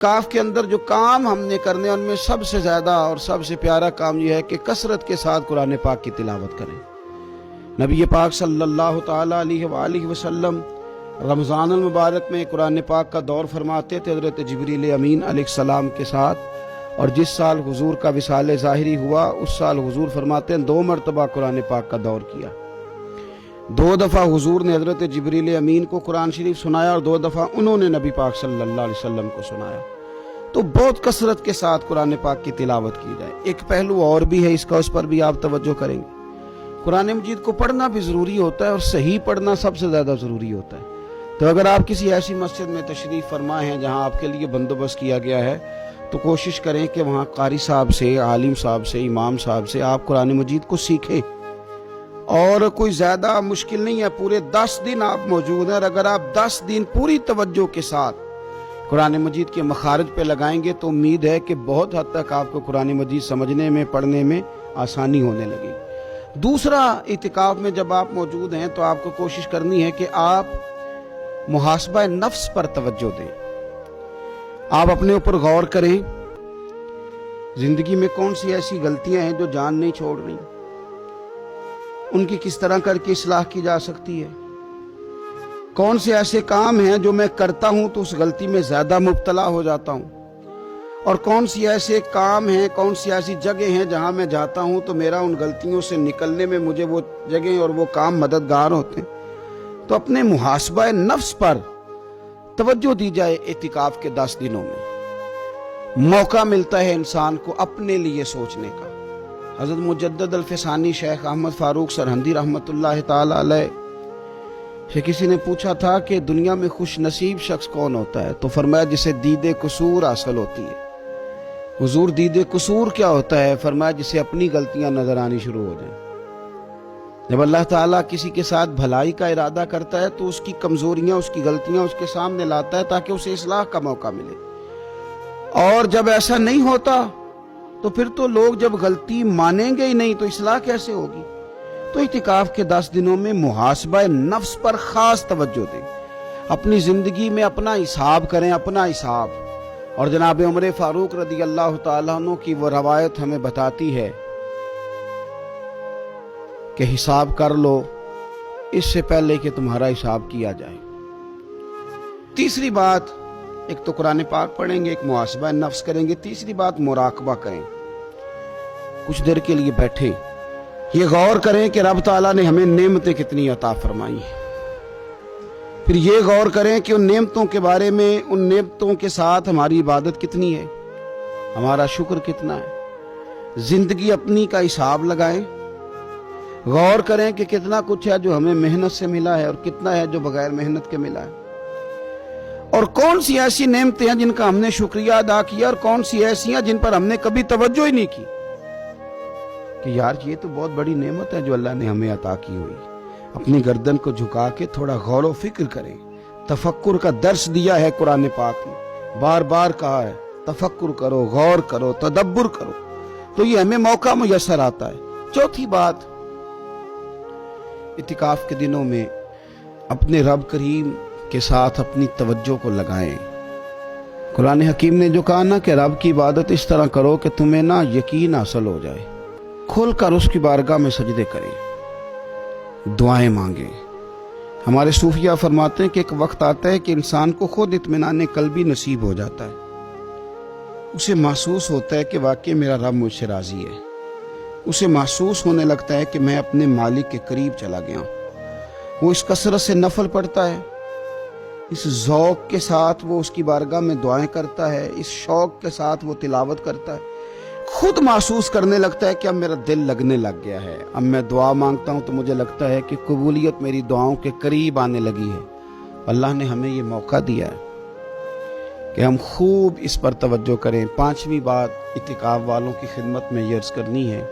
काफ के अंदर जो काम हमने करने उनमें सबसे ज़्यादा और सबसे प्यारा काम यह है कि कसरत के साथ कुरान पाक की तिलावत करें। नबी पाक सल्लल्लाहु ताला अलैहि वसल्लम रमज़ान मुबारक में कुरान पाक का दौर फरमाते थे हज़रत जिब्रील अमीन अलैहिस्सलाम के साथ। और जिस साल हुजूर का विसाल ज़ाहिरी हुआ उस साल हुजूर फरमाते हैं 2 मरतबा कुरान पाक का दौर किया। 2 दफ़ा हुजूर ने हज़रत जिब्रील अमीन को कुरान शरीफ सुनाया और 2 दफ़ा उन्होंने नबी पाक सल्लल्लाहु अलैहि वसल्लम को सुनाया। तो बहुत कसरत के साथ कुरान पाक की तिलावत की जाए। एक पहलू और भी है इसका, उस पर भी आप तवज्जो करेंगे। कुरान मजीद को पढ़ना भी ज़रूरी होता है और सही पढ़ना सबसे ज़्यादा ज़रूरी होता है। तो अगर आप किसी ऐसी मस्जिद में तशरीफ़ फरमा हैं जहाँ आपके लिए बंदोबस्त किया गया है तो कोशिश करें कि वहाँ कारी साहब से, आलिम साहब से, इमाम साहब से आप कुरान मजीद को सीखें। और कोई ज़्यादा मुश्किल नहीं है, पूरे 10 दिन आप मौजूद हैं और अगर आप 10 दिन पूरी तवज्जो के साथ कुरान मजीद के मखारज पे लगाएंगे तो उम्मीद है कि बहुत हद तक आपको कुरान मजीद समझने में, पढ़ने में आसानी होने लगेगी। दूसरा, इतिकाफ में जब आप मौजूद हैं तो आपको कोशिश करनी है कि आप मुहासबा नफ्स पर तवज्जो दें। आप अपने ऊपर गौर करें, जिंदगी में कौन सी ऐसी गलतियां हैं जो जान नहीं छोड़ रही, उनकी किस तरह करके इस्लाह की जा सकती है। कौन से ऐसे काम हैं जो मैं करता हूं तो उस गलती में ज्यादा मुब्तला हो जाता हूं, और कौन सी ऐसे काम हैं, कौन सी ऐसी जगह हैं जहां मैं जाता हूं तो मेरा उन गलतियों से निकलने में मुझे वो जगह और वो काम मददगार होते हैं। तो अपने मुहासबा नफ्स पर तवज्जो दी जाए। इतिकाफ के 10 दिनों में मौका मिलता है इंसान को अपने लिए सोचने का। हज़रत मुजद्दद अल-फ़सानी शेख अहमद फारूक सरहंदी रहमतुल्लाह ताला अलैह से किसी ने पूछा था कि दुनिया में खुश नसीब शख्स कौन होता है, तो फरमाया जिसे दीदे कसूर हासिल होती है। हुजूर, दीदे कसूर क्या होता है? फरमाया जिसे अपनी गलतियां नजर आनी शुरू हो जाए। जब अल्लाह ताला किसी के साथ भलाई का इरादा करता है तो उसकी कमजोरियां, उसकी गलतियां उसके सामने लाता है ताकि उसे इस्लाह का मौका मिले। और जब ऐसा नहीं होता तो फिर तो लोग जब गलती मानेंगे ही नहीं तो इस्लाह कैसे होगी। तो इतिकाफ के 10 दिनों में मुहासबा नफ्स पर खास तवज्जो दें। अपनी जिंदगी में अपना हिसाब करें, अपना हिसाब। और जनाब उमर फारूक रदी अल्लाह तआला अन्हु की वो रवायत हमें बताती है कि हिसाब कर लो इससे पहले कि तुम्हारा हिसाब किया जाए। तीसरी बात, एक तो कुरान पाक पढ़ेंगे, एक मुहासबा नफ्स करेंगे। तीसरी बात, मुराकबा करें। कुछ देर के लिए बैठे, ये गौर करें कि रब ताला ने हमें नेमतें कितनी अता फरमाई हैं। फिर ये गौर करें कि उन नेमतों के बारे में, उन नेमतों के साथ हमारी इबादत कितनी है, हमारा शुक्र कितना है। जिंदगी अपनी का हिसाब लगाएं। गौर करें कि कितना कुछ है जो हमें मेहनत से मिला है और कितना है जो बगैर मेहनत के मिला है। और कौन सी ऐसी नेमतें हैं जिनका हमने शुक्रिया अदा किया और कौन सी ऐसी हैं जिन पर हमने कभी तवज्जो ही नहीं की कि यार ये तो बहुत बड़ी नेमत है जो अल्लाह ने हमें अता की हुई। अपनी गर्दन को झुका के थोड़ा गौर व फिक्र करें। तफक्कुर का दर्स दिया है कुरान पाक में, बार बार कहा है तफक्कुर करो, गौर करो, तदब्बुर करो, तो ये हमें मौका मुयस्सर आता है। चौथी बात, इतिकाफ के दिनों में अपने रब करीम के साथ अपनी तवज्जो को लगाएं। कुरान हकीम ने जो कहा ना कि रब की इबादत इस तरह करो कि तुम्हें ना यकीन हासिल हो जाए। खोलकर उसकी बारगाह में सजदे करें, दुआएं मांगे। हमारे सूफिया फरमाते हैं कि एक वक्त आता है कि इंसान को खुद इत्मीनान कल्बी नसीब हो जाता है। उसे महसूस होता है कि वाकई मेरा रब मुझसे राजी है। उसे महसूस होने लगता है कि मैं अपने मालिक के करीब चला गया। वो इस कसरत से नफल पढ़ता है, इस ज़ौक़ के साथ वो उसकी बारगाह में दुआएं करता है, इस शौक़ के साथ वो तिलावत करता है। खुद महसूस करने लगता है कि अब मेरा दिल लगने लग गया है। अब मैं दुआ मांगता हूं तो मुझे लगता है कि कबूलियत मेरी दुआओं के करीब आने लगी है। अल्लाह ने हमें ये मौका दिया है कि हम खूब इस पर तवज्जो करें। 5वीं बात, इतिकाफ वालों की खिदमत में ये अर्ज़ करनी है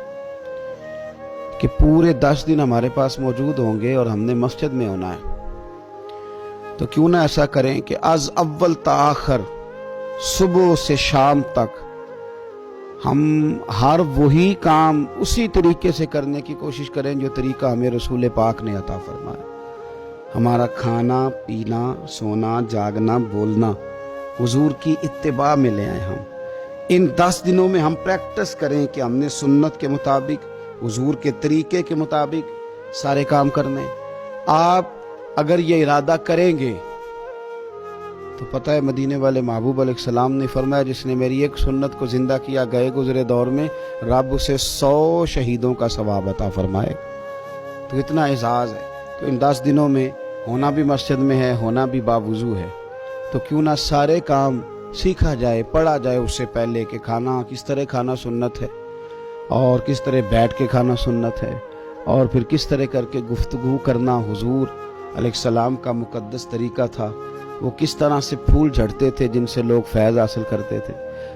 कि पूरे 10 दिन हमारे पास मौजूद होंगे और हमने मस्जिद में होना है, तो क्यों ना ऐसा करें कि आज अव्वल ता आखिर, सुबह से शाम तक हम हर वही काम उसी तरीके से करने की कोशिश करें जो तरीका हमें रसूल पाक ने अता फरमाया। हमारा खाना पीना, सोना, जागना, बोलना हुजूर की इत्तिबा में ले आए हम। इन 10 दिनों में हम प्रैक्टिस करें कि हमने सुन्नत के मुताबिक, हुजूर के तरीके के मुताबिक सारे काम करने। आप अगर ये इरादा करेंगे तो पता है मदीने वाले महबूब अलैहिस्सलाम ने फरमाया, जिसने मेरी एक सुन्नत को जिंदा किया गए गुजरे दौर में, रब उसे 100 शहीदों का सवाब अता फरमाए। तो इतना एजाज है। तो इन 10 दिनों में होना भी मस्जिद में है, होना भी बावुजू है, तो क्यों ना सारे काम सीखा जाए, पढ़ा जाए उससे पहले कि खाना किस तरह खाना सुन्नत है, और किस तरह बैठ के खाना सुन्नत है, और फिर किस तरह करके गुफ्तगू करना हुजूर अलैहिस्सलाम का मुकद्दस तरीका था। वो किस तरह से फूल झड़ते थे जिनसे लोग फैज़ हासिल करते थे।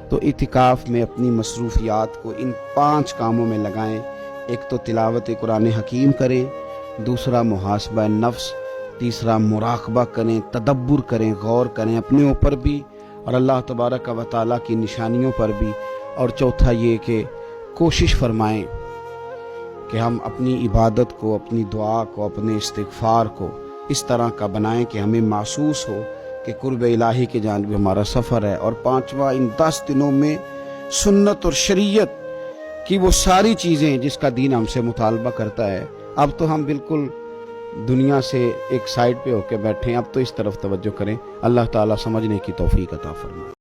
तो इतिकाफ़ में अपनी मसरूफियात को इन 5 कामों में लगाएं। एक तो तिलावत कुरान हकीम करें, दूसरा मुहासबा नफ्स, तीसरा मुराकबा करें, तदब्बुर करें, गौर करें अपने ऊपर भी और अल्लाह तबारक व तआला की निशानियों पर भी, और चौथा ये कि कोशिश फरमाएं कि हम अपनी इबादत को, अपनी दुआ को, अपने इस्तिग़फ़ार को इस तरह का बनाएं कि हमें महसूस हो कि कुर्ब इलाही के जानिब हमारा सफ़र है। और 5वां, इन 10 दिनों में सुन्नत और शरीयत की वो सारी चीज़ें जिसका दीन हमसे मुतालबा करता है। अब तो हम बिल्कुल दुनिया से एक साइड पे होकर बैठे हैं, अब तो इस तरफ तवज्जो करें। अल्लाह ताला समझने की तौफीक अता फरमाए।